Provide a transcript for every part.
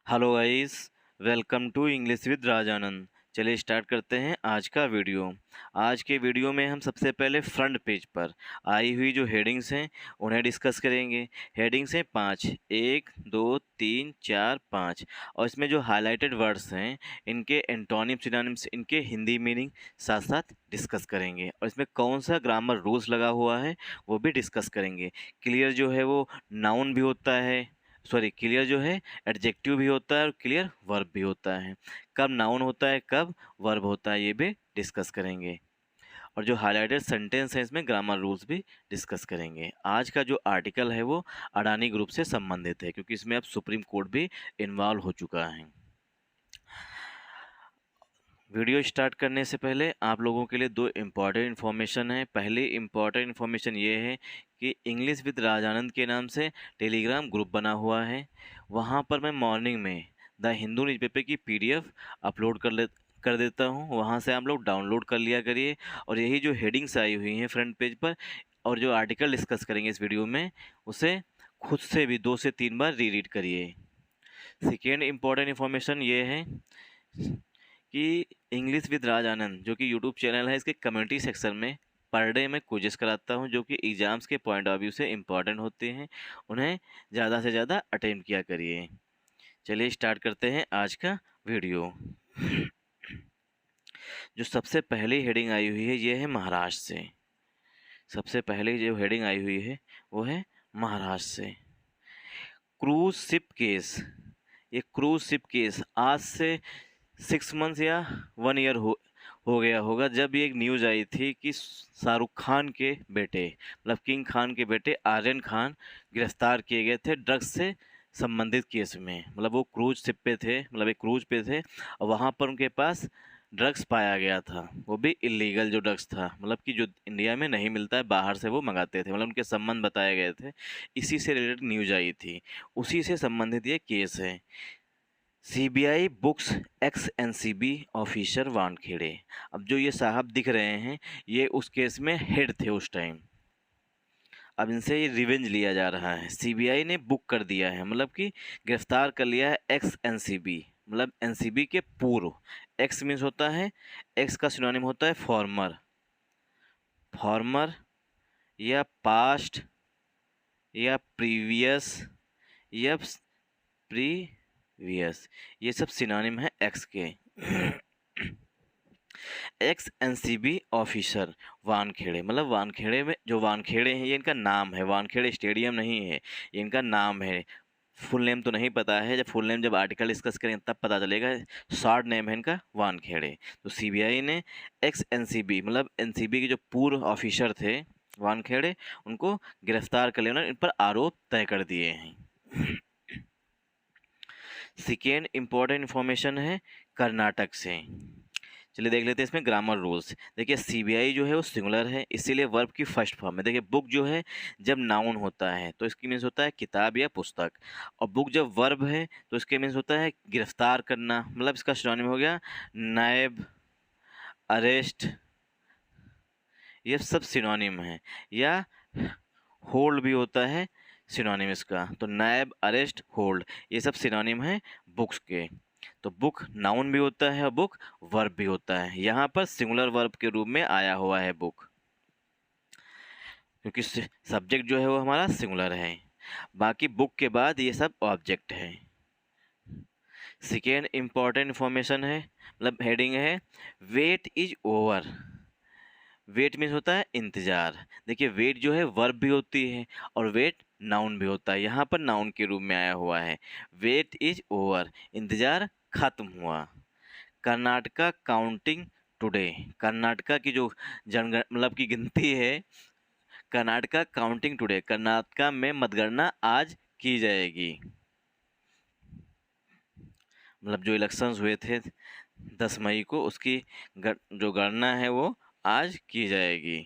Hello guys, welcome to English with Rajanand. चलिए start करते हैं आज का वीडियो। आज के वीडियो में हम सबसे पहले फ्रंट पेज पर आई हुई जो हेडिंग्स हैं उन्हें डिस्कस करेंगे। हेडिंग्स हैं 5, 1, 2, 3, 4, 5 और इसमें जो हाईलाइटेड वर्ड्स हैं इनके एंटोनिम सिनोनिम्स, इनके हिंदी मीनिंग साथ साथ डिस्कस करेंगे और इसमें कौन सा ग्रामर रूल्स लगा हुआ है वो भी डिस्कस करेंगे। क्लियर जो है वो नाउन भी होता है, सॉरी क्लियर जो है एडजेक्टिव भी होता है और क्लियर वर्ब भी होता है। कब नाउन होता है कब वर्ब होता है ये भी डिस्कस करेंगे और जो हाईलाइटेड सेंटेंस है इसमें ग्रामर रूल्स भी डिस्कस करेंगे। आज का जो आर्टिकल है वो अडानी ग्रुप से संबंधित है क्योंकि इसमें अब सुप्रीम कोर्ट भी इन्वॉल्व हो चुका है। वीडियो स्टार्ट करने से पहले आप लोगों के लिए दो इम्पॉर्टेंट इन्फॉर्मेशन है। पहली इम्पॉर्टेंट इन्फॉर्मेशन ये है कि इंग्लिश विद राजानंद के नाम से टेलीग्राम ग्रुप बना हुआ है। वहाँ पर मैं मॉर्निंग में द हिंदू न्यूज़पेपर की पीडीएफ अपलोड कर देता हूँ। वहाँ से आप लोग डाउनलोड कर लिया करिए और यही जो हेडिंग्स आई हुई हैं फ्रंट पेज पर और जो आर्टिकल डिस्कस करेंगे इस वीडियो में उसे खुद से भी 2 से 3 बार रीड करिए। सेकेंड इम्पॉर्टेंट इन्फॉर्मेशन ये है कि इंग्लिश विद राज आनंद जो कि यूट्यूब चैनल है इसके कम्युनिटी सेक्शन में पर डे मैं क्विज़ेस कराता हूं जो कि एग्ज़ाम्स के पॉइंट ऑफ व्यू से इम्पॉर्टेंट होते हैं। उन्हें ज़्यादा से ज़्यादा अटेम्प्ट किया करिए। चलिए स्टार्ट करते हैं आज का वीडियो। जो सबसे पहली हेडिंग आई हुई है ये है महाराष्ट्र से। सबसे पहले जो हेडिंग आई हुई है वो है महाराष्ट्र से। Cruise ship case. ये क्रूज शिप केस आज से 6 मंथ्स या 1 ईयर हो गया होगा जब ये एक न्यूज़ आई थी कि शाहरुख खान के बेटे मतलब किंग खान के बेटे आर्यन खान गिरफ्तार किए गए थे ड्रग्स से संबंधित केस में। मतलब वो क्रूज शिप पे थे, मतलब एक क्रूज पे थे और वहाँ पर उनके पास ड्रग्स पाया गया था, वो भी इलीगल जो ड्रग्स था, मतलब कि जो इंडिया में नहीं मिलता है बाहर से वो मंगाते थे, मतलब उनके संबंध बताए गए थे। इसी से रिलेटेड न्यूज आई थी, उसी से संबंधित ये केस है। CBI books x NCB officer Wankhede. अब जो ये साहब दिख रहे हैं ये उस केस में हेड थे उस टाइम। अब इनसे ये रिवेंज लिया जा रहा है। सीबीआई ने बुक कर दिया है, मतलब कि गिरफ्तार कर लिया है एक्स एनसीबी, मतलब एनसीबी के पूर्व। एक्स मीन्स होता है, एक्स का सिनोनिम होता है फॉर्मर, फॉर्मर या पास्ट या प्रीवियस या प्रीवियस, ये सब सिनोनिम है एक्स के। एक्स एनसीबी ऑफिसर वानखेड़े, मतलब वानखेड़े में जो वानखेड़े हैं ये इनका नाम है, वानखेड़े स्टेडियम नहीं है, ये इनका नाम है। फुल नेम तो नहीं पता है, जब फुल नेम जब आर्टिकल डिस्कस करेंगे तब पता चलेगा। शॉर्ट नेम है इनका वानखेड़े। तो सीबीआई ने एक्स एनसीबी मतलब एनसीबी के जो पूर्व ऑफिसर थे वानखेड़े उनको गिरफ्तार कर लिया, इन पर आरोप तय कर दिए हैं। सेकेंड इम्पोर्टेंट इन्फॉर्मेशन है कर्नाटक से। चलिए देख लेते हैं इसमें ग्रामर रूल्स। देखिए सीबीआई जो है वो सिंगुलर है इसीलिए वर्ब की फर्स्ट फॉर्म है। देखिए बुक जो है जब नाउन होता है तो इसकी मीन्स होता है किताब या पुस्तक, और बुक जब वर्ब है तो इसके मीन्स होता है गिरफ्तार करना, मतलब इसका सिनोनिम हो गया नायब, अरेस्ट, ये सब सिनोनिम है। या होल्ड भी होता है सिनोनिम इसका, तो नायब, अरेस्ट, होल्ड ये सब सिनोनिम है बुक्स के। तो बुक नाउन भी होता है और बुक वर्ब भी होता है। यहाँ पर सिंगुलर वर्ब के रूप में आया हुआ है बुक, क्योंकि सब्जेक्ट जो है वो हमारा सिंगुलर है। बाकी बुक के बाद ये सब ऑब्जेक्ट है। सेकेंड इम्पॉर्टेंट इन्फॉर्मेशन है, मतलब हेडिंग है wait is over. Wait means होता है इंतज़ार। देखिए वेट जो है वर्ब भी होती है और वेट नाउन भी होता है, यहाँ पर नाउन के रूप में आया हुआ है। वेट इज ओवर, इंतज़ार खत्म हुआ। कर्नाटका काउंटिंग टुडे, कर्नाटका की जो जनगण मतलब की गिनती है, कर्नाटका काउंटिंग टुडे, कर्नाटका में मतगणना आज की जाएगी। मतलब जो इलेक्शंस हुए थे 10 मई को उसकी जो गणना है वो आज की जाएगी।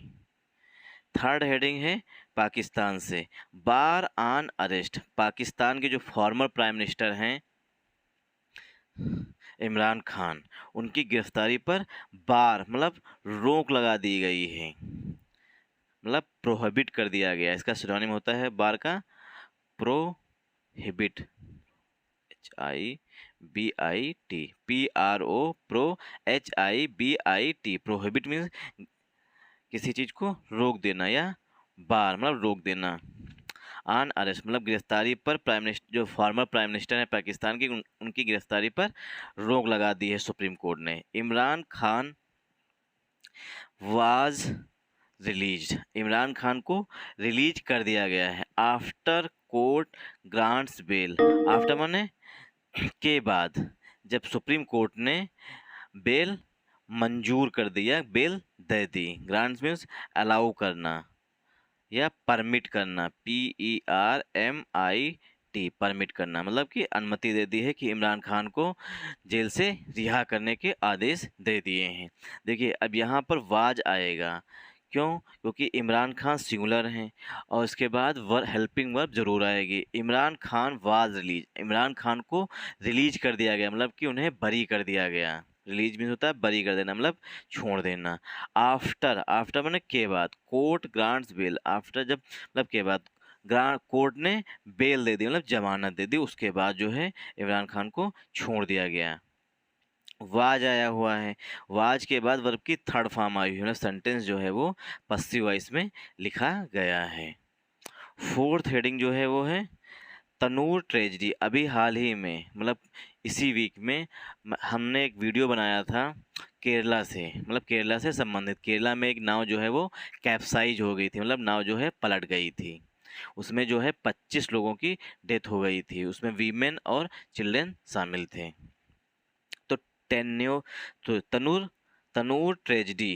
थर्ड हेडिंग है पाकिस्तान से। बार ऑन अरेस्ट, पाकिस्तान के जो फॉर्मर प्राइम मिनिस्टर हैं इमरान खान, उनकी गिरफ्तारी पर बार मतलब रोक लगा दी गई है, मतलब प्रोहिबिट कर दिया गया। इसका सिनोनिम होता है बार का prohibit, HIBIT, PRO pro, HIBIT, prohibit means किसी चीज़ को रोक देना या बार मतलब रोक देना। ऑन अरेस्ट मतलब गिरफ्तारी पर प्राइम मिनिस्टर, जो फॉर्मर प्राइम मिनिस्टर है पाकिस्तान की, उनकी गिरफ्तारी पर रोक लगा दी है सुप्रीम कोर्ट ने। इमरान खान वाज रिलीज्ड, इमरान खान को रिलीज कर दिया गया है। After court grants bail, after माने के बाद, जब सुप्रीम कोर्ट ने बेल मंजूर कर दिया, बेल दे दी। ग्रांट्स मीन्स अलाउ करना या परमिट करना, PERMIT, परमिट करना मतलब कि अनुमति दे दी है कि इमरान खान को जेल से रिहा करने के आदेश दे दिए हैं। देखिए अब यहाँ पर वाज आएगा, क्यों? क्योंकि इमरान खान सिंगुलर हैं और इसके बाद हेल्पिंग वर्ब जरूर आएगी। इमरान खान वाज रिलीज, इमरान खान को रिलीज कर दिया गया मतलब कि उन्हें बरी कर दिया गया। रिलीज मीन्स होता है बरी कर देना मतलब छोड़ देना। आफ्टर, आफ्टर माने के बाद, कोर्ट ग्रांट्स बेल, आफ्टर जब मतलब के बाद, कोर्ट ने बेल दे दी मतलब जमानत दे दी, उसके बाद जो है इमरान खान को छोड़ दिया गया। वाज आया हुआ है, वाज के बाद वर्ब की थर्ड फॉर्म आई हुई है, मतलब सेंटेंस जो है वो पसिव वॉइस में लिखा गया है। फोर्थ हेडिंग जो है वो है तनूर ट्रेजडी। अभी हाल ही में मतलब इसी वीक में हमने एक वीडियो बनाया था केरला से, मतलब केरला से संबंधित। केरला में एक नाव जो है वो कैप्साइज हो गई थी, मतलब नाव जो है पलट गई थी। उसमें जो है 25 लोगों की डेथ हो गई थी, उसमें वीमेन और चिल्ड्रन शामिल थे। तो तो तनूर ट्रेजडी,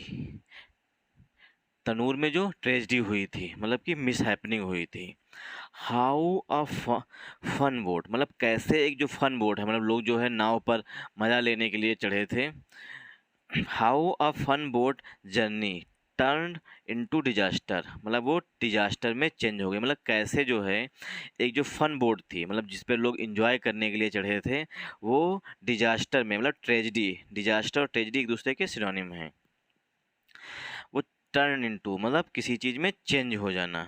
तनूर में जो ट्रेजडी हुई थी मतलब कि मिस हैपनिंग हुई थी। हाउ अ फन बोट, मतलब कैसे एक जो फन बोट है, मतलब लोग जो है नाव पर मज़ा लेने के लिए चढ़े थे। How a fun boat journey turn into disaster, मतलब वो डिजास्टर में चेंज हो गई। मतलब कैसे जो है एक जो फन बोट थी, मतलब जिस पर लोग इंजॉय करने के लिए चढ़े थे, वो डिजास्टर में, मतलब ट्रेजडी, डिजास्टर और ट्रेजडी एक दूसरे के सिनोनिम हैं। वो टर्न इनटू मतलब किसी चीज़ में चेंज हो जाना,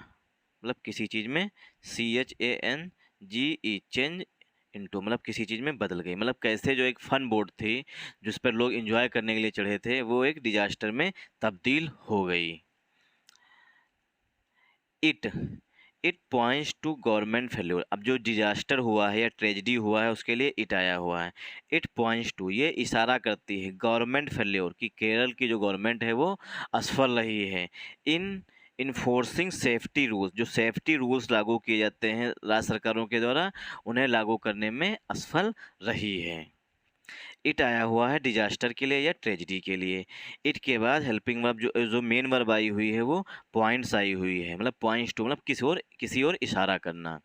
मतलब किसी चीज़ में CHANGE, चेंज इनटू मतलब किसी चीज़ में बदल गई। मतलब कैसे जो एक फन बोट थी जिस पर लोग एंजॉय करने के लिए चढ़े थे, वो एक डिजास्टर में तब्दील हो गई। It points to government failure, अब जो डिजास्टर हुआ है या ट्रेजिडी हुआ है उसके लिए इट आया हुआ है। इट पॉइंट्स टू, ये इशारा करती है गवर्नमेंट फेल्योर कि केरल की जो गवर्नमेंट है वो असफल रही है। इन इन्फोर्सिंग सेफ्टी रूल्स, जो सेफ्टी रूल्स लागू किए जाते हैं राज्य सरकारों के द्वारा, उन्हें लागू करने में असफल रही है। इट आया हुआ है डिजास्टर के लिए या ट्रेजिडी के लिए। इट के बाद हेल्पिंग वर्ब जो मेन वर्ब आई हुई है वो पॉइंट्स आई हुई है, मतलब पॉइंट्स टू मतलब किसी और इशारा करना।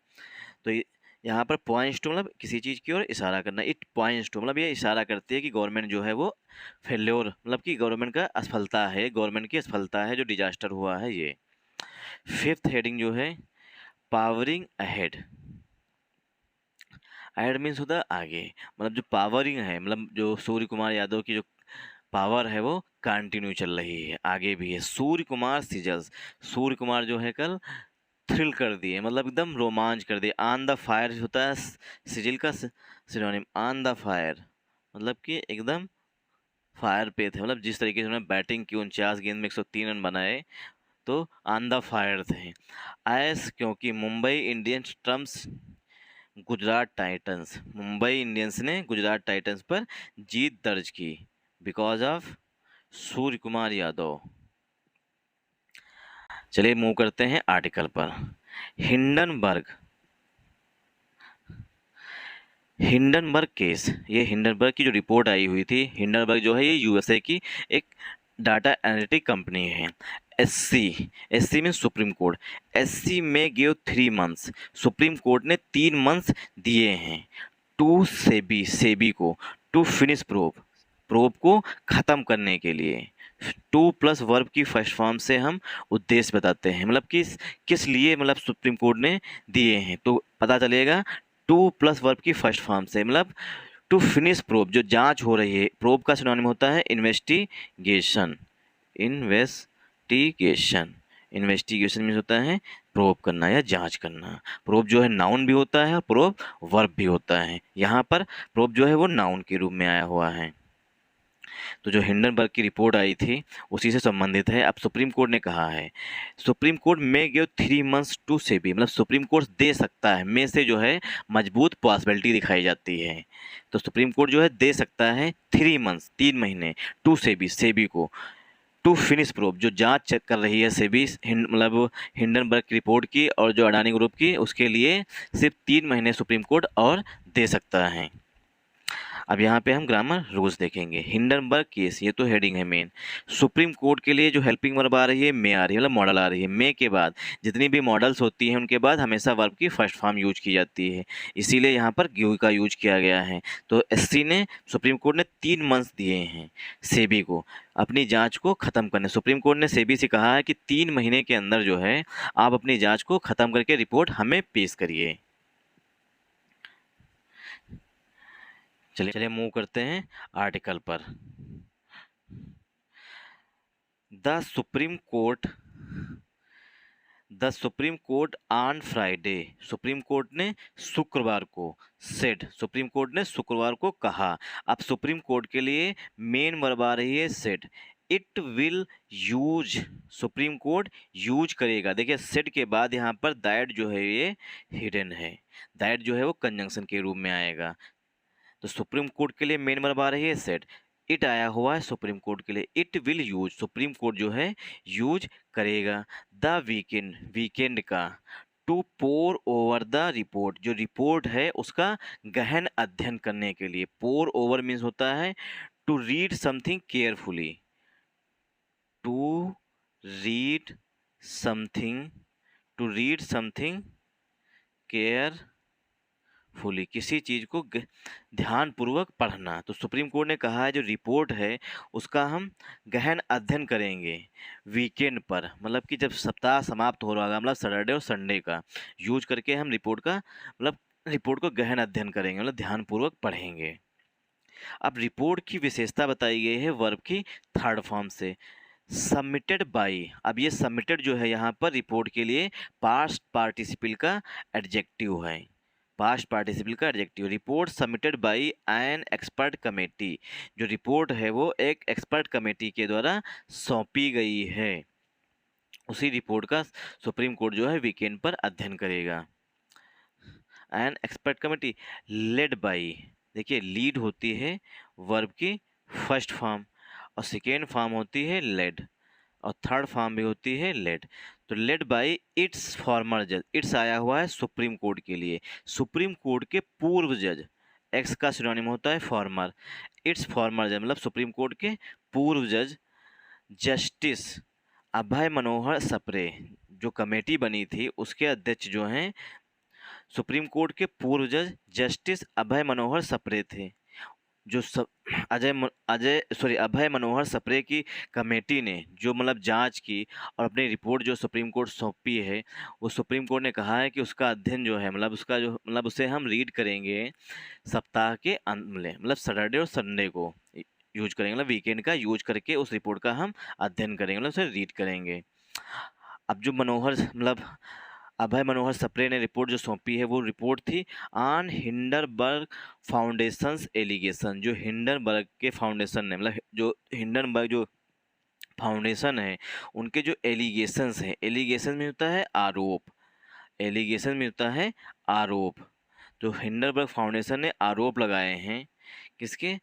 तो यहाँ पर पॉइंट्स टू मतलब किसी चीज़ की ओर इशारा करना। इट पॉइंट्स टू मतलब ये इशारा करती है कि गवर्नमेंट जो है वो फेल्योर, मतलब कि गवर्नमेंट का असफलता है, गवर्नमेंट की असफलता है जो डिजास्टर हुआ है ये। फिफ्थ हेडिंग जो है पावरिंग अहेड। अहेड मीन्स होता है आगे, मतलब जो पावरिंग है, मतलब जो सूर्य कुमार यादव की जो पावर है वो कंटिन्यू चल रही है, आगे भी है। सूर्य कुमार सिजल्स, सूर्य कुमार जो है कल थ्रिल कर दिए, मतलब एकदम रोमांच कर दिए। ऑन द फायर होता है सिजिल का सिनोनिम, ऑन द फायर मतलब कि एकदम फायर पे थे, मतलब जिस तरीके से उन्होंने बैटिंग की, 49 गेंद में 103 रन बनाए, तो ऑन द फायर थे। एस क्योंकि Mumbai Indians Trump's Gujarat Titans, Mumbai Indians ने गुजरात टाइटंस पर जीत दर्ज की बिकॉज ऑफ सूर्य कुमार यादव। चलिए मूव करते हैं आर्टिकल पर। हिंडनबर्ग, हिंडनबर्ग केस, ये हिंडनबर्ग की जो रिपोर्ट आई हुई थी, हिंडनबर्ग जो है ये यूएसए की एक डाटा एनालिटिक कंपनी है। एससी में सुप्रीम कोर्ट, एससी में गिव 3 मंथ्स, सुप्रीम कोर्ट ने 3 मंथ्स दिए हैं टू सेबी को टू फिनिश प्रोब को ख़त्म करने के लिए। टू प्लस वर्ब की फर्स्ट फॉर्म से हम उद्देश्य बताते हैं, मतलब किस लिए मतलब सुप्रीम कोर्ट ने दिए हैं, तो पता चलेगा टू प्लस वर्ब की फर्स्ट फॉर्म से, मतलब टू फिनिश प्रोब, जो जांच हो रही है। प्रोब का सिनोनिम होता है इन्वेस्टिगेशन, इन्वेस्टिगेशन इन्वेस्टिगेशन मीन्स होता है प्रोब करना या जांच करना। प्रोब जो है नाउन भी होता है और प्रोब वर्ब भी होता है। यहाँ पर प्रोब जो है वो नाउन के रूप में आया हुआ है। तो जो हिंडनबर्ग की रिपोर्ट आई थी उसी से संबंधित है। अब सुप्रीम कोर्ट ने कहा है, supreme court may give 3 months to SEBI, मतलब सुप्रीम कोर्ट दे सकता है, में से जो है मजबूत पॉसिबिलिटी दिखाई जाती है। तो सुप्रीम कोर्ट जो है दे सकता है 3 मंथ्स, 3 महीने, टू सेबी, सेबी को, टू फिनिश प्रोब, जो जांच चेक कर रही है सेबी, मतलब हिंडनबर्ग की रिपोर्ट की और जो अडानी ग्रुप की, उसके लिए सिर्फ 3 महीने सुप्रीम कोर्ट और दे सकता है। अब यहाँ पे हम ग्रामर रूल्स देखेंगे। हिंडनबर्ग केस, ये तो हेडिंग है मेन। सुप्रीम कोर्ट के लिए जो हेल्पिंग वर्ब आ रही है मे आ रही है, मतलब मॉडल आ रही है। मे के बाद जितनी भी मॉडल्स होती हैं उनके बाद हमेशा वर्ब की फर्स्ट फॉर्म यूज की जाती है, इसीलिए यहाँ पर गिव का यूज किया गया है। तो एससी ने, सुप्रीम कोर्ट ने 3 मंथ्स दिए हैं सेबी को अपनी जांच को ख़त्म करने। सुप्रीम कोर्ट ने सेबी से कहा है कि 3 महीने के अंदर जो है आप अपनी जांच को ख़त्म करके रिपोर्ट हमें पेश करिए। चलिए मूव करते हैं आर्टिकल पर। The supreme court on Friday, supreme court ने शुक्रवार को, सेड, सुप्रीम कोर्ट ने शुक्रवार को कहा। अब सुप्रीम कोर्ट के लिए मेन वर्ब आ रही है said. It will use, supreme court use करेगा। देखिए सेड के बाद यहाँ पर दैट जो है ये हिडन है, दैट जो है वो कंजंक्शन के रूप में आएगा। तो सुप्रीम कोर्ट के लिए मेन वर्ब आ रही है सेट, इट आया हुआ है सुप्रीम कोर्ट के लिए। It will use, supreme court जो है यूज करेगा। द वीकेंड, वीकेंड का, to pore over the report, जो रिपोर्ट है उसका गहन अध्ययन करने के लिए। पोर ओवर मीन्स होता है to read something carefully, to read something, to read something carefully, किसी चीज़ को ध्यानपूर्वक पढ़ना। तो सुप्रीम कोर्ट ने कहा है जो रिपोर्ट है उसका हम गहन अध्ययन करेंगे वीकेंड पर, मतलब कि जब सप्ताह समाप्त हो रहा होगा, मतलब सैटरडे और संडे का यूज करके हम रिपोर्ट का, मतलब रिपोर्ट को गहन अध्ययन करेंगे, मतलब ध्यानपूर्वक पढ़ेंगे। अब रिपोर्ट की विशेषता बताई गई है वर्ब की थर्ड फॉर्म से, सबमिटेड बाई। अब ये सबमिटेड जो है यहाँ पर रिपोर्ट के लिए पास्ट पार्टिसिपल का एडजेक्टिव है, पास्ट पार्टिसिपल का adjective. Report submitted by an expert committee, जो रिपोर्ट है वो एक एक्सपर्ट कमेटी के द्वारा सौंपी गई है, उसी रिपोर्ट का सुप्रीम कोर्ट जो है वीकेंड पर अध्ययन करेगा। An expert committee led by, देखिए लीड होती है वर्ब की फर्स्ट फॉर्म और सेकेंड फॉर्म होती है लेड और थर्ड फॉर्म भी होती है लेड। तो लेड बाय इट्स फॉर्मर जज, इट्स आया हुआ है सुप्रीम कोर्ट के लिए, सुप्रीम कोर्ट के पूर्व जज, एक्स का सिनोनिम होता है फॉर्मर, इट्स फॉर्मर जज मतलब सुप्रीम कोर्ट के पूर्व जज जस्टिस अभय मनोहर सप्रे, जो कमेटी बनी थी उसके अध्यक्ष जो हैं सुप्रीम कोर्ट के पूर्व जज जस्टिस अभय मनोहर सप्रे थे। जो सब अभय मनोहर सप्रे की कमेटी ने जो मतलब जांच की और अपनी रिपोर्ट जो सुप्रीम कोर्ट सौंपी है, वो सुप्रीम कोर्ट ने कहा है कि उसका अध्ययन जो है, मतलब उसका जो, मतलब उसे हम रीड करेंगे सप्ताह के अंत में, मतलब सैटरडे और संडे को यूज करेंगे, मतलब वीकेंड का यूज करके उस रिपोर्ट का हम अध्ययन करेंगे, मतलब उसे रीड करेंगे। अब जो मतलब अभय मनोहर सप्रे ने रिपोर्ट जो सौंपी है वो रिपोर्ट थी ऑन हिंडनबर्ग फाउंडेशंस एलिगेशन, जो हिंडनबर्ग के फाउंडेशन ने, मतलब जो हिंडनबर्ग जो फाउंडेशन है उनके जो एलिगेशंस हैं, एलिगेशन में होता है आरोप, एलिगेशन में होता है आरोप, जो हिंडनबर्ग फाउंडेशन ने आरोप लगाए हैं किसके,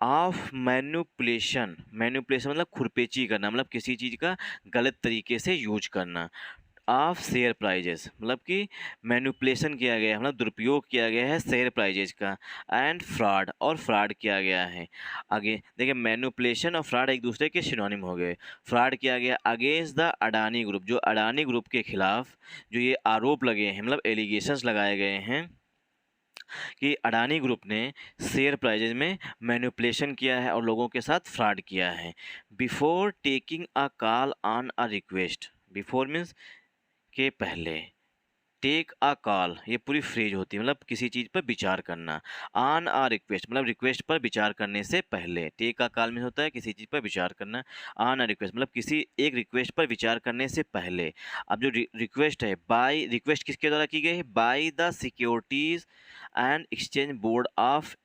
ऑफ मैन्युपुलेशन, मैन्युपुलेशन मतलब खुरपेची करना, मतलब किसी चीज़ का गलत तरीके से यूज करना, ऑफ शेयर प्राइजेस मतलब कि मैनिपुलेशन किया गया है, मतलब दुरुपयोग किया गया है शेयर प्राइजेस का, एंड फ्रॉड, और फ्रॉड किया गया है। आगे देखिए मैनिपुलेशन और फ्रॉड एक दूसरे के सिनोनिम हो गए। फ्रॉड किया गया अगेंस्ट द अडानी ग्रुप, जो अडानी ग्रुप के खिलाफ जो ये आरोप लगे हैं, मतलब एलिगेशंस लगाए गए हैं कि अडानी ग्रुप ने शेयर प्राइजेज में मैनिपुलेशन किया है और लोगों के साथ फ्रॉड किया है। Before taking a call on a request, before means के पहले, टेक अ कॉल, ये पूरी फ्रेज होती है, मतलब किसी चीज़ पर विचार करना। ऑन अ रिक्वेस्ट, मतलब रिक्वेस्ट पर विचार करने से पहले। टेक अ कॉल में होता है किसी चीज़ पर विचार करना। ऑन अ रिक्वेस्ट मतलब किसी एक रिक्वेस्ट पर विचार करने से पहले। अब जो रिक्वेस्ट है, बाय, रिक्वेस्ट किसके द्वारा की गई है? By the securities and exchange board of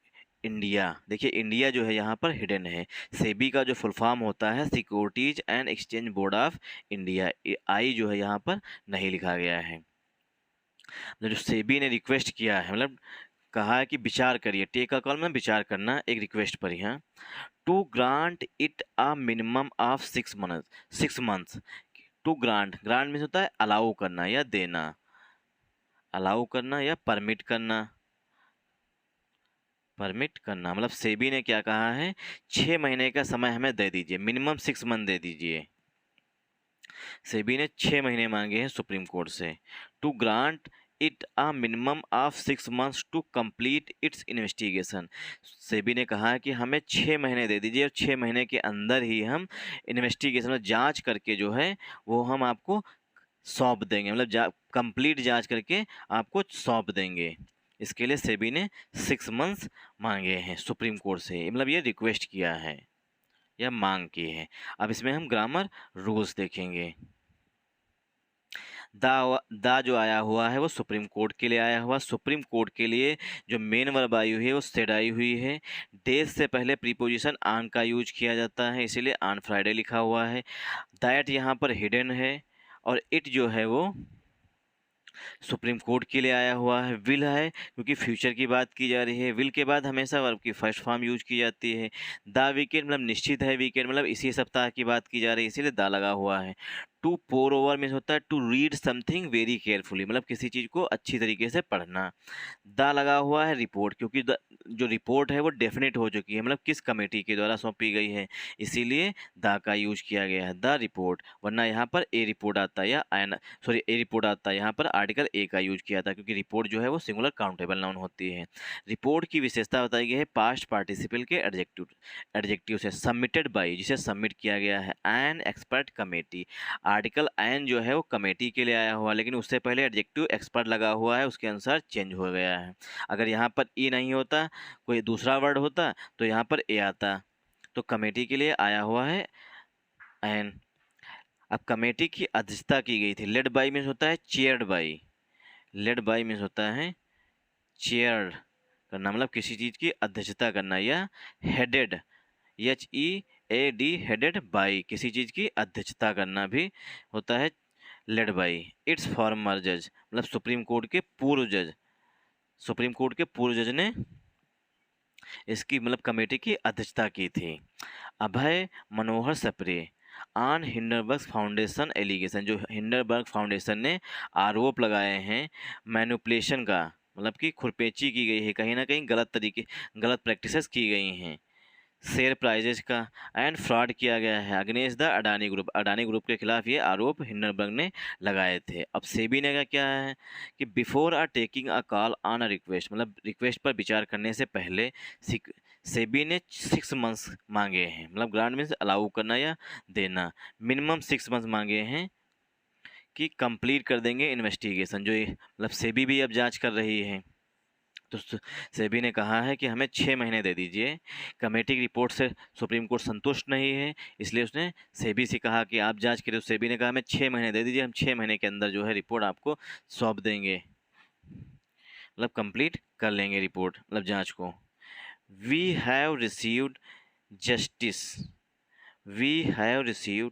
India. देखिए इंडिया जो है यहाँ पर हिडन है। सेबी का जो फुल फॉर्म होता है securities and exchange board of India, आई जो है यहाँ पर नहीं लिखा गया है। जो सेबी ने रिक्वेस्ट किया है, मतलब कहा है कि विचार करिए, टेक अ कॉल में विचार करना एक रिक्वेस्ट पर ही। हाँ, to grant it a minimum of 6 months. To grant, grant means होता है अलाउ करना या देना, अलाउ करना या परमिट करना। परमिट करना मतलब सेबी ने क्या कहा है, 6 महीने का समय हमें दे दीजिए, मिनिमम 6 मंथ दे दीजिए। सेबी ने 6 महीने मांगे हैं सुप्रीम कोर्ट से। To grant it a minimum of 6 months to complete its investigation. SEBI ने कहा है कि हमें 6 महीने दे दीजिए और 6 महीने के अंदर ही हम इन्वेस्टिगेशन में जांच करके जो है वो हम आपको सौंप देंगे, मतलब कंप्लीट जांच करके आपको सौंप देंगे। इसके लिए सेबी ने 6 मंथ्स मांगे हैं सुप्रीम कोर्ट से, मतलब ये रिक्वेस्ट किया है या मांग की है। अब इसमें हम ग्रामर रूल्स देखेंगे। दा जो आया हुआ है वो सुप्रीम कोर्ट के लिए आया हुआ। सुप्रीम कोर्ट के लिए जो मेन वर्ब आई हुई है वो सेड आई हुई है। डेज से पहले प्रीपोजिशन ऑन का यूज किया जाता है, इसीलिए ऑन फ्राइडे लिखा हुआ है। दैट यहाँ पर हिडन है और इट जो है वो सुप्रीम कोर्ट के लिए आया हुआ है। विल है क्योंकि फ्यूचर की बात की जा रही है। विल के बाद हमेशा वर्ब की फर्स्ट फॉर्म यूज की जाती है। द वीकेंड मतलब निश्चित है, वीकेंड मतलब इसी सप्ताह की बात की जा रही है, इसीलिए द लगा हुआ है। टू पोर ओवर मीन्स होता है to read something very carefully, मतलब किसी चीज़ को अच्छी तरीके से पढ़ना। द लगा हुआ है रिपोर्ट, क्योंकि जो रिपोर्ट है वो डेफिनेट हो चुकी है, मतलब किस कमेटी के द्वारा सौंपी गई है, इसीलिए द का यूज किया गया है, द रिपोर्ट। वरना यहाँ पर ए रिपोर्ट आता है या सॉरी ए रिपोर्ट आता है, यहाँ पर आर्टिकल ए का यूज किया था, क्योंकि रिपोर्ट जो है वो सिंगुलर काउंटेबल नाउन होती है। रिपोर्ट की विशेषता बताई गई है पास्ट पार्टिसिपल के एडजेक्टिव से। सबमिटेड बाई, जिसे सबमिट किया गया है, an expert committee. Article an जो है वो कमेटी के लिए आया हुआ, लेकिन उससे पहले एडजेक्टिव एक्सपर्ट लगा हुआ है, उसके अनुसार चेंज हो गया है। अगर यहाँ पर ई नहीं होता, कोई दूसरा वर्ड होता तो यहाँ पर ए आता। तो कमेटी के लिए आया हुआ है एन। अब कमेटी की अध्यक्षता की गई थी। लेड बाई मीन्स होता है chaired by. Led by means होता है चेयर करना, मतलब किसी चीज़ की अध्यक्षता करना, या हेडेड, HEAD हेडेड बाई, किसी चीज़ की अध्यक्षता करना भी होता है लेड बाई। इट्स फॉर्मर जज मतलब सुप्रीम कोर्ट के पूर्व जज, सुप्रीम कोर्ट के पूर्व जज ने इसकी मतलब कमेटी की अध्यक्षता की थी। Abhay Manohar Sapre on Hindenburg foundation allegation, जो हिंडनबर्ग फाउंडेशन ने आरोप लगाए हैं मैनिपुलेशन का, मतलब कि खुरपेची की गई है, कहीं ना कहीं गलत प्रैक्टिसेस की गई हैं, शेयर प्राइजेज का, एंड फ्रॉड किया गया है against the Adani group. Adani group के खिलाफ ये आरोप हिंडनबर्ग ने लगाए थे। अब सेबी ने क्या है कि before taking a call on a request, मतलब रिक्वेस्ट पर विचार करने से पहले सेबी ने 6 मंथ्स मांगे हैं, मतलब ग्रांट मीन्स अलाउ करना या देना। मिनिमम 6 मंथ्स मांगे हैं कि कंप्लीट कर देंगे इन्वेस्टिगेशन, जो मतलब सेबी भी अब जांच कर रही है। तो सेबी ने कहा है कि हमें 6 महीने दे दीजिए। कमेटी की रिपोर्ट से सुप्रीम कोर्ट संतुष्ट नहीं है, इसलिए उसने सेबी से कहा कि आप जांच करें। तो सेबी ने कहा हमें 6 महीने दे दीजिए, हम 6 महीने के अंदर जो है रिपोर्ट आपको सौंप देंगे, मतलब कंप्लीट कर लेंगे रिपोर्ट, मतलब जांच को। We have received justice, we have received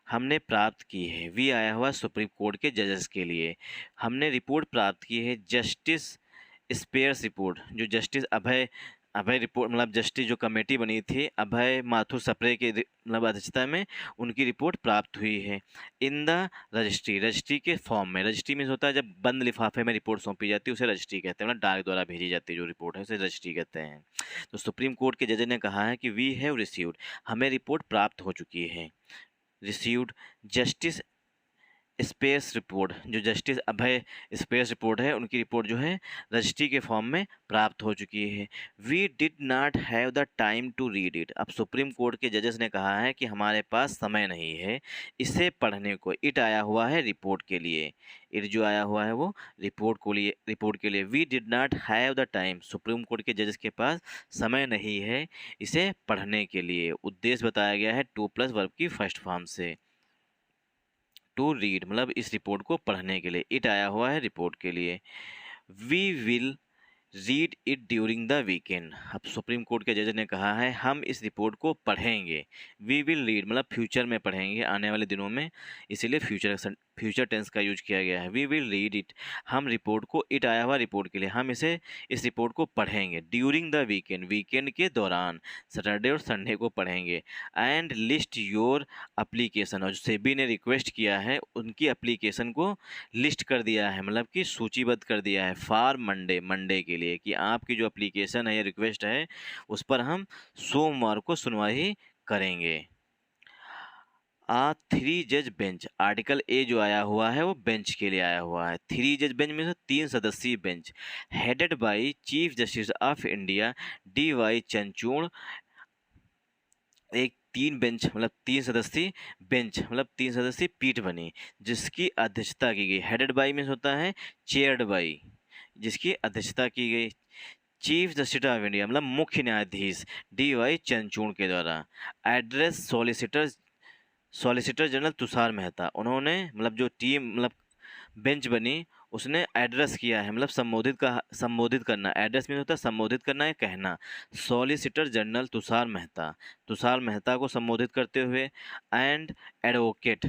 हमने प्राप्त की है। वी आया हुआ सुप्रीम कोर्ट के जजेस के लिए। हमने रिपोर्ट प्राप्त की है जस्टिस स्पेयर्स रिपोर्ट, जो जस्टिस अभय अभय रिपोर्ट मतलब जस्टिस जो कमेटी बनी थी अभय माथुर सप्रे के मतलब अध्यक्षता में, उनकी रिपोर्ट प्राप्त हुई है। इन द रजिस्ट्री, रजिस्ट्री के फॉर्म में। रजिस्ट्री मीन्स होता है जब बंद लिफाफे में रिपोर्ट सौंपी जाती है उसे रजिस्ट्री कहते हैं, मतलब डाक द्वारा भेजी जाती है जो रिपोर्ट है उसे रजिस्ट्री कहते हैं। तो सुप्रीम कोर्ट के जज ने कहा है कि वी हैव रिसीव्ड, हमें रिपोर्ट प्राप्त हो चुकी है। रिसीव्ड जस्टिस स्पेस रिपोर्ट, जो जस्टिस अभय स्पेस रिपोर्ट है, उनकी रिपोर्ट जो है रजिस्ट्री के फॉर्म में प्राप्त हो चुकी है। We did not have the time to read it. अब सुप्रीम कोर्ट के जजेस ने कहा है कि हमारे पास समय नहीं है इसे पढ़ने को। इट आया हुआ है रिपोर्ट के लिए, इट जो आया हुआ है वो रिपोर्ट के लिए। We did not have the time, supreme court के जजेस के पास समय नहीं है इसे पढ़ने के लिए। उद्देश्य बताया गया है टू प्लस वर्ब की फर्स्ट फॉर्म से। टू रीड मतलब इस रिपोर्ट को पढ़ने के लिए, इट आया हुआ है रिपोर्ट के लिए। We will read it during the weekend. अब सुप्रीम कोर्ट के जज ने कहा है हम इस रिपोर्ट को पढ़ेंगे। वी विल रीड मतलब फ्यूचर में पढ़ेंगे, आने वाले दिनों में, इसीलिए फ्यूचर टेंस का यूज किया गया है। वी विल रीड इट, हम रिपोर्ट को, इट आया हुआ रिपोर्ट के लिए, हम इस रिपोर्ट को पढ़ेंगे ड्यूरिंग द वीकेंड, वीकेंड के दौरान, सैटरडे और संडे को पढ़ेंगे। एंड लिस्ट योर अप्लीकेशन, और जो सेबी ने रिक्वेस्ट किया है उनकी अप्लीकेशन को लिस्ट कर दिया है, मतलब कि सूचीबद्ध कर दिया है फॉर मंडे, मंडे के लिए, कि आपकी जो एप्लीकेशन है या रिक्वेस्ट है उस पर हम सोमवार को सुनवाई करेंगे। थ्री जज बेंच, आर्टिकल ए जो आया हुआ है वो बेंच के लिए आया हुआ है। थ्री जज बेंच में से 3 सदस्यीय bench, headed by chief justice of India D Y Chandrachud. एक 3 बेंच मतलब 3 सदस्यीय बेंच मतलब 3 सदस्यीय पीठ बनी जिसकी अध्यक्षता की गई। हेडेड बाई में होता है चेयर्ड बाई, जिसकी अध्यक्षता की गई चीफ जस्टिस ऑफ इंडिया मतलब मुख्य न्यायाधीश डी वाई चंद्रचूड़ के द्वारा। Address solicitor general Tushar Mehta, उन्होंने मतलब जो टीम मतलब बेंच बनी उसने एड्रेस किया है, मतलब संबोधित करना। एड्रेस में होता है संबोधित करना या कहना। सॉलिसिटर जनरल तुषार मेहता को संबोधित करते हुए एंड एडवोकेट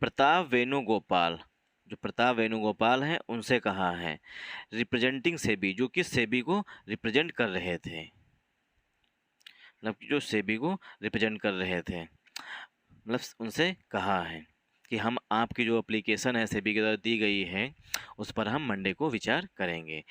प्रताप वेणुगोपाल, जो प्रताप वेणुगोपाल हैं उनसे कहा है। रिप्रेजेंटिंग सेबी, जो कि सेबी को रिप्रेजेंट कर रहे थे, मतलब कि जो सेबी को रिप्रेजेंट कर रहे थे, मतलब उनसे कहा है कि हम आपकी जो एप्लीकेशन है सेबी के द्वारा दी गई है उस पर हम मंडे को विचार करेंगे।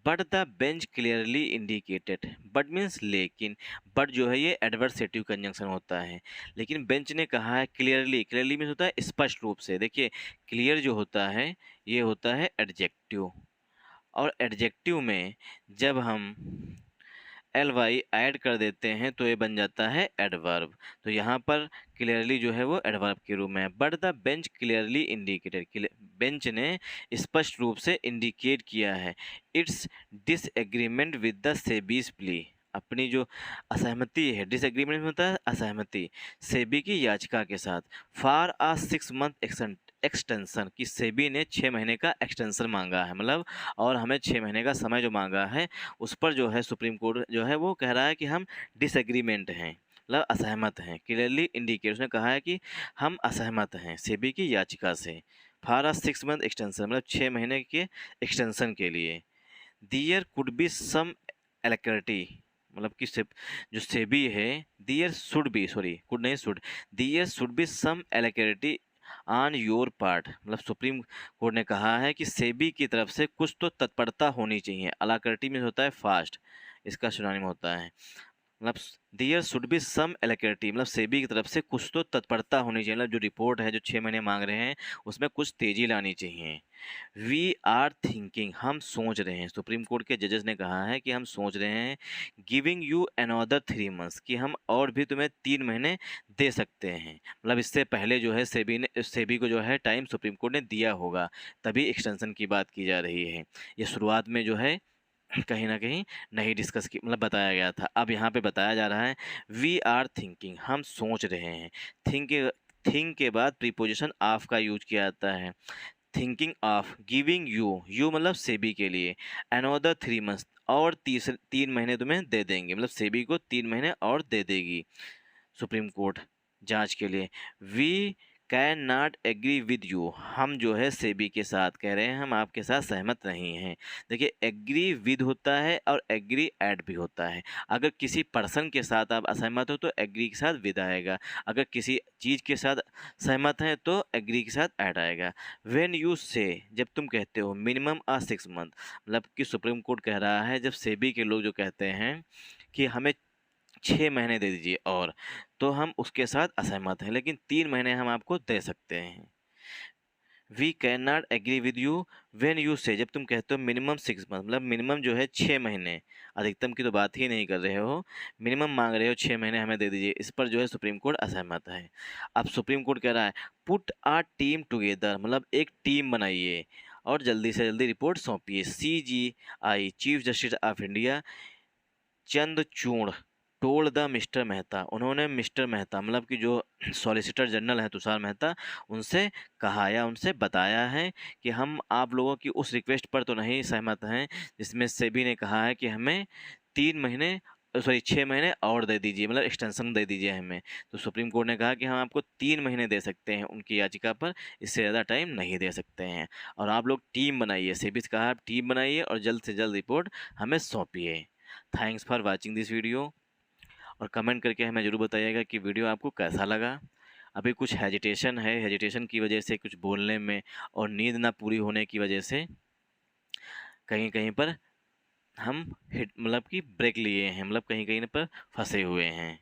But the bench clearly indicated, but means लेकिन, बट जो है ये एडवर्सेटिव कंजंक्शन होता है। लेकिन बेंच ने कहा है क्लियरली मीन्स होता है स्पष्ट रूप से। देखिए क्लियर जो होता है ये होता है एडजेक्टिव, और एडजेक्टिव में जब हम एल वाई ऐड कर देते हैं तो ये बन जाता है एडवर्ब। तो यहाँ पर क्लियरली जो है वो एडवर्ब के रूप में है। But the bench clearly indicated, bench ने स्पष्ट रूप से इंडिकेट किया है its disagreement with the SEBI's plea, अपनी जो असहमति है, डिसएग्रीमेंट में होता है असहमति, सेबी की याचिका के साथ। फॉर आ 6 मंथ एक्सटेंशन, कि सेबी ने 6 महीने का एक्सटेंशन मांगा है, मतलब और हमें 6 महीने का समय जो मांगा है उस पर जो है सुप्रीम कोर्ट जो है वो कह रहा है कि हम डिसएग्रीमेंट हैं, मतलब असहमत हैं। क्लियरली इंडिकेट, उसने कहा है कि हम असहमत हैं सेबी की याचिका से। फॉर आ 6 मंथ एक्सटेंशन मतलब 6 महीने के एक्सटेंशन के लिए। दियर कुड बी सम एलेक्रिटी, मतलब कि जो सेबी है, there should be, sorry could नहीं should, there should be some alacrity on your part, मतलब सुप्रीम कोर्ट ने कहा है कि सेबी की तरफ से कुछ तो तत्परता होनी चाहिए। अलाकर्टी में होता है फास्ट, इसका सिनोनिम होता है, मतलब दियर शुड बी सम एलेक्रिटी, मतलब सेबी की तरफ से कुछ तो तत्परता होनी चाहिए, मतलब जो रिपोर्ट है जो 6 महीने मांग रहे हैं उसमें कुछ तेजी लानी चाहिए। वी आर थिंकिंग, हम सोच रहे हैं, सुप्रीम कोर्ट के जजेस ने कहा है कि हम सोच रहे हैं। गिविंग यू अनदर 3 मंथ्स, कि हम और भी तुम्हें 3 महीने दे सकते हैं, मतलब इससे पहले जो है सेबी को जो है टाइम सुप्रीम कोर्ट ने दिया होगा, तभी एक्सटेंशन की बात की जा रही है। ये शुरुआत में जो है कहीं ना कहीं नहीं डिस्कस की, मतलब बताया गया था, अब यहाँ पे बताया जा रहा है वी आर थिंकिंग, हम सोच रहे हैं। थिंक के बाद प्रीपोजिशन ऑफ का यूज किया जाता है। थिंकिंग ऑफ गिविंग यू मतलब सेबी के लिए, अनदर 3 मंथ्स, और 3 महीने तुम्हें दे देंगे, मतलब सेबी को 3 महीने और दे देगी सुप्रीम कोर्ट जांच के लिए। We cannot agree with you, हम जो है सेबी के साथ कह रहे हैं हम आपके साथ सहमत नहीं हैं। देखिए एग्री विद होता है और एग्री एट भी होता है। अगर किसी पर्सन के साथ आप असहमत हो तो एग्री के साथ विद आएगा, अगर किसी चीज़ के साथ सहमत हैं तो एग्री के साथ ऐड आएगा। व्हेन यू से, जब तुम कहते हो मिनिमम 6 मंथ, मतलब कि सुप्रीम कोर्ट कह रहा है जब सेबी के लोग जो कहते हैं कि हमें 6 महीने दे दीजिए और, तो हम उसके साथ असहमत हैं, लेकिन 3 महीने हम आपको दे सकते हैं। We cannot agree with you when you say, जब तुम कहते हो मिनिमम 6 मंथ, मतलब मिनिमम जो है 6 महीने, अधिकतम की तो बात ही नहीं कर रहे हो, मिनिमम मांग रहे हो 6 महीने हमें दे दीजिए, इस पर जो है सुप्रीम कोर्ट असहमत है। अब सुप्रीम कोर्ट कह रहा है पुट आ टीम टुगेदर, मतलब एक टीम बनाइए और जल्दी से जल्दी रिपोर्ट सौंपिए। CJI chief justice of India Chandrachud told the mister Mehta, उन्होंने मिस्टर मेहता मतलब कि जो सॉलिसिटर जनरल है तुषार मेहता, उनसे कहा या उनसे बताया है कि हम आप लोगों की उस रिक्वेस्ट पर तो नहीं सहमत हैं जिसमें सेबी ने कहा है कि हमें 3 महीने, सॉरी 6 महीने और दे दीजिए, मतलब एक्सटेंशन दे दीजिए हमें। तो सुप्रीम कोर्ट ने कहा कि हम आपको 3 महीने दे सकते हैं उनकी याचिका पर, इससे ज़्यादा टाइम नहीं दे सकते हैं, और आप लोग टीम बनाइए, सेबी से कहा आप टीम बनाइए और जल्द से जल्द रिपोर्ट हमें सौंपिए। Thanks for watching this video, और कमेंट करके हमें ज़रूर बताइएगा कि वीडियो आपको कैसा लगा। अभी कुछ हेजिटेशन है, हेजिटेशन की वजह से कुछ बोलने में और नींद ना पूरी होने की वजह से कहीं कहीं पर हम हिट मतलब कि ब्रेक लिए हैं, मतलब कहीं कहीं पर फंसे हुए हैं।